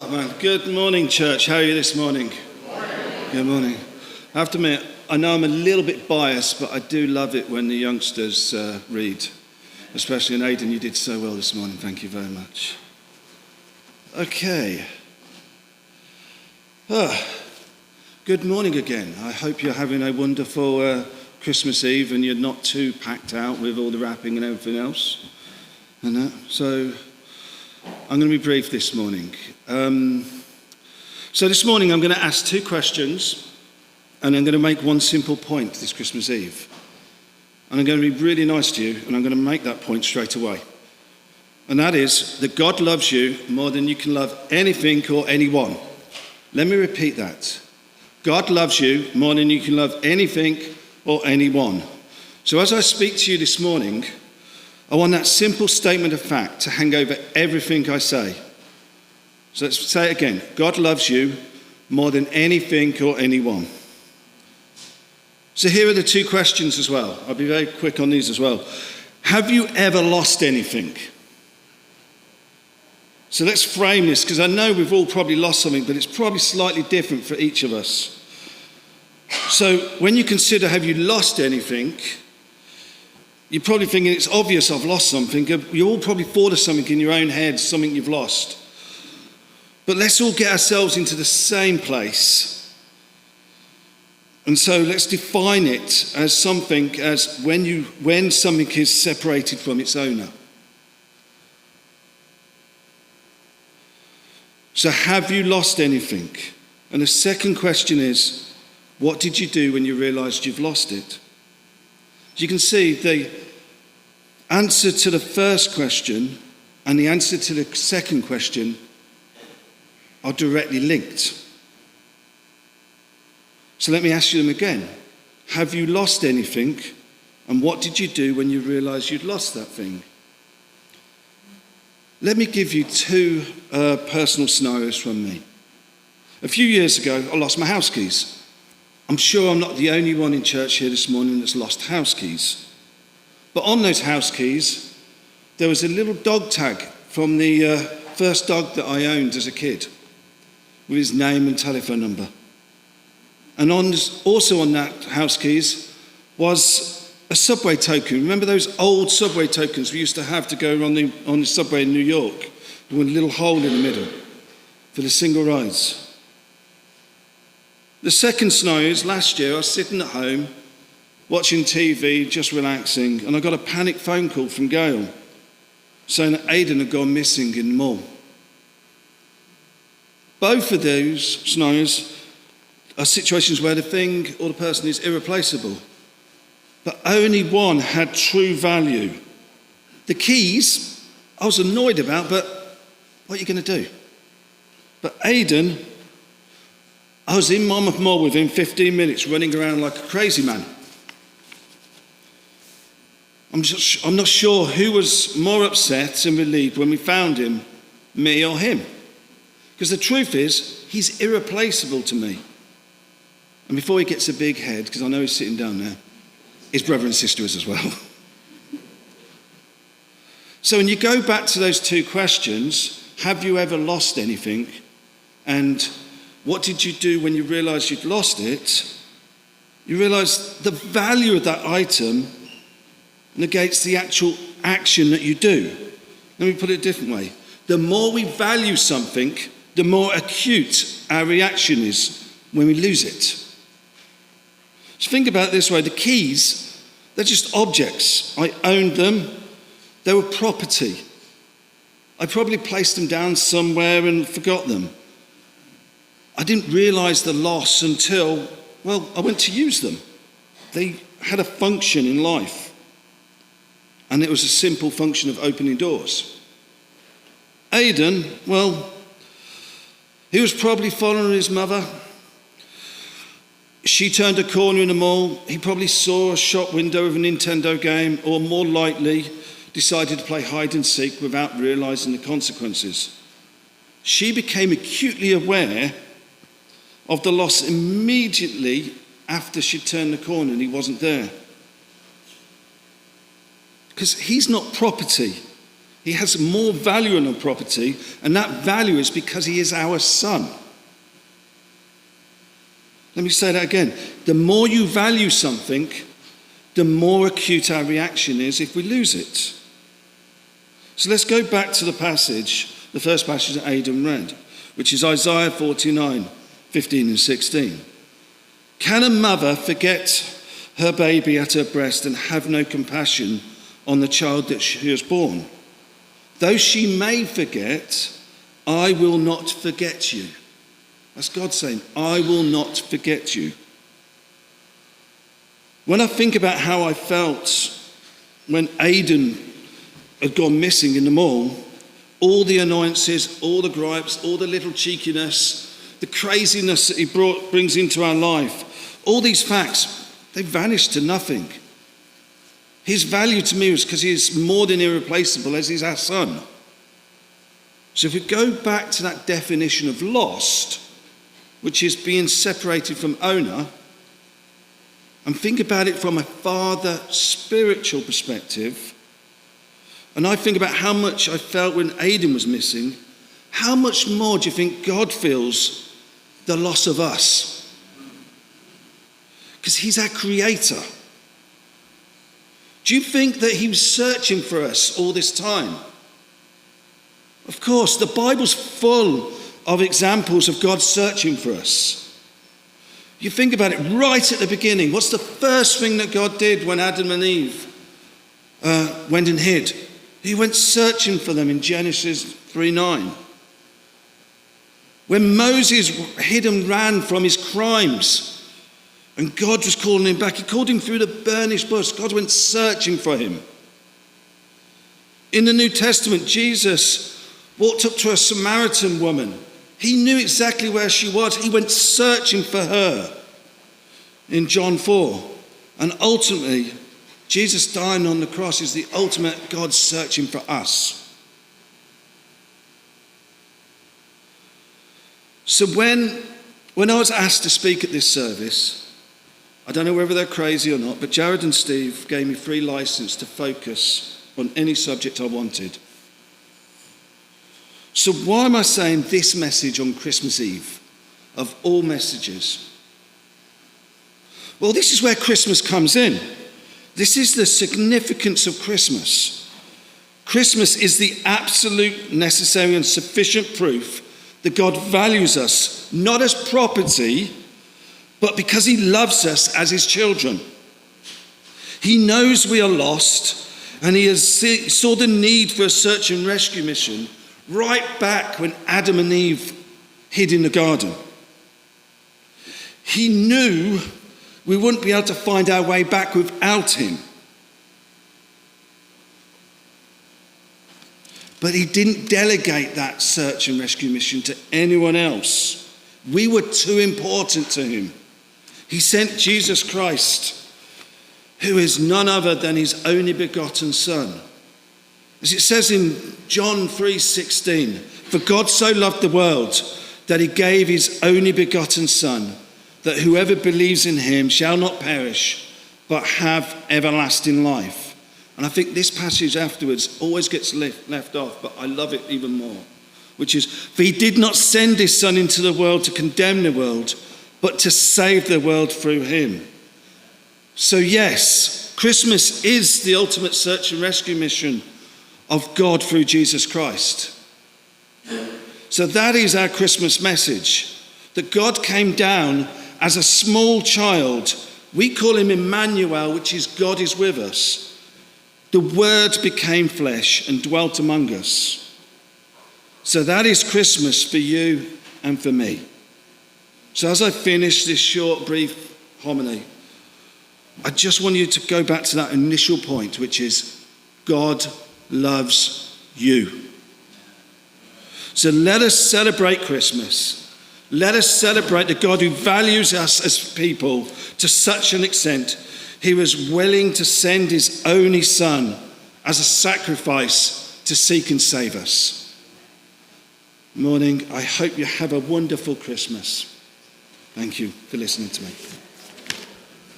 Oh, man. Good morning, church. How are you this morning? Good morning. I have to admit, I know I'm a little bit biased, but I do love it when the youngsters read. Especially in Aidan, you did so well this morning. Thank you very much. Okay. Good morning again. I hope you're having a wonderful Christmas Eve and you're not too packed out with all the wrapping and everything else. So I'm going to be brief this morning. So this morning I'm going to ask two questions and I'm going to make one simple point this Christmas Eve. And I'm going to be really nice to you and I'm going to make that point straight away. And that is that God loves you more than you can love anything or anyone. Let me repeat that. God loves you more than you can love anything or anyone. So as I speak to you this morning, I want that simple statement of fact to hang over everything I say. So let's say it again. God loves you more than anything or anyone. So here are the two questions as well. I'll be very quick on these as well. Have you ever lost anything? So let's frame this, because I know we've all probably lost something, but it's probably slightly different for each of us. So when you consider have you lost anything, you're probably thinking it's obvious I've lost something. You all probably thought of something in your own head, something you've lost. But let's all get ourselves into the same place. And so let's define it as something as when something is separated from its owner. So have you lost anything? And the second question is, what did you do when you realised you've lost it? As you can see, the answer to the first question and the answer to the second question are directly linked. So let me ask you them again. Have you lost anything? And what did you do when you realised you'd lost that thing? Let me give you two personal scenarios from me. A few years ago, I lost my house keys. I'm sure I'm not the only one in church here this morning that's lost house keys. But on those house keys, there was a little dog tag from the first dog that I owned as a kid, with his name and telephone number. And also on that house keys was a subway token. Remember those old subway tokens we used to have to go on the subway in New York? With a little hole in the middle for the single rides. The second scenario is last year I was sitting at home watching TV, just relaxing, and I got a panic phone call from Gail saying that Aidan had gone missing in the mall. Both of those scenarios are situations where the thing or the person is irreplaceable. But only one had true value. The keys, I was annoyed about, but what are you going to do? But Aidan, I was in Monmouth Mall within 15 minutes running around like a crazy man. I'm not sure who was more upset and relieved when we found him, me or him. Because the truth is, he's irreplaceable to me. And before he gets a big head, because I know he's sitting down there, his brother and sister is as well. So when you go back to those two questions, have you ever lost anything? And what did you do when you realised you'd lost it? You realise the value of that item negates the actual action that you do. Let me put it a different way. The more we value something, the more acute our reaction is when we lose it. So think about it this way. The keys, they're just objects. I owned them. They were property. I probably placed them down somewhere and forgot them. I didn't realise the loss until, I went to use them. They had a function in life. And it was a simple function of opening doors. Aidan, he was probably following his mother. She turned a corner in the mall. He probably saw a shop window of a Nintendo game, or more likely, decided to play hide and seek without realising the consequences. She became acutely aware of the loss immediately after she turned the corner and he wasn't there. Because he's not property. He has more value in our property, and that value is because he is our son. Let me say that again. The more you value something, the more acute our reaction is if we lose it. So let's go back to the passage, the first passage that Aidan read, which is Isaiah 49, 15 and 16. Can a mother forget her baby at her breast and have no compassion on the child that she has born? Though she may forget, I will not forget you. That's God saying, I will not forget you. When I think about how I felt when Aidan had gone missing in the mall, all the annoyances, all the gripes, all the little cheekiness, the craziness that he brings into our life, all these facts, they vanished to nothing. His value to me was because he is more than irreplaceable as he's our son. So if we go back to that definition of lost, which is being separated from owner, and think about it from a father spiritual perspective, and I think about how much I felt when Aidan was missing, how much more do you think God feels the loss of us? Because he's our creator. Do you think that he was searching for us all this time? Of course, the Bible's full of examples of God searching for us. You think about it right at the beginning. What's the first thing that God did when Adam and Eve went and hid? He went searching for them in Genesis 3:9. When Moses hid and ran from his crimes, and God was calling him back, he called him through the burnished bush. God went searching for him. In the New Testament, Jesus walked up to a Samaritan woman. He knew exactly where she was. He went searching for her in John 4. And ultimately, Jesus dying on the cross is the ultimate God searching for us. So when I was asked to speak at this service, I don't know whether they're crazy or not, but Jared and Steve gave me free license to focus on any subject I wanted. So why am I saying this message on Christmas Eve, of all messages? Well, this is where Christmas comes in. This is the significance of Christmas. Christmas is the absolute, necessary and sufficient proof that God values us, not as property, but because he loves us as his children. He knows we are lost, and he saw the need for a search and rescue mission right back when Adam and Eve hid in the garden. He knew we wouldn't be able to find our way back without him. But he didn't delegate that search and rescue mission to anyone else. We were too important to him. He sent Jesus Christ, who is none other than his only begotten Son. As it says in John 3:16, for God so loved the world that he gave his only begotten Son, that whoever believes in him shall not perish, but have everlasting life. And I think this passage afterwards always gets left off, but I love it even more, which is, for he did not send his Son into the world to condemn the world, but to save the world through him. So yes, Christmas is the ultimate search and rescue mission of God through Jesus Christ. So that is our Christmas message, that God came down as a small child. We call him Emmanuel, which is God is with us. The Word became flesh and dwelt among us. So that is Christmas for you and for me. So as I finish this short, brief homily, I just want you to go back to that initial point, which is God loves you. So let us celebrate Christmas. Let us celebrate the God who values us as people to such an extent, he was willing to send his only Son as a sacrifice to seek and save us. Morning, I hope you have a wonderful Christmas. Thank you for listening to me.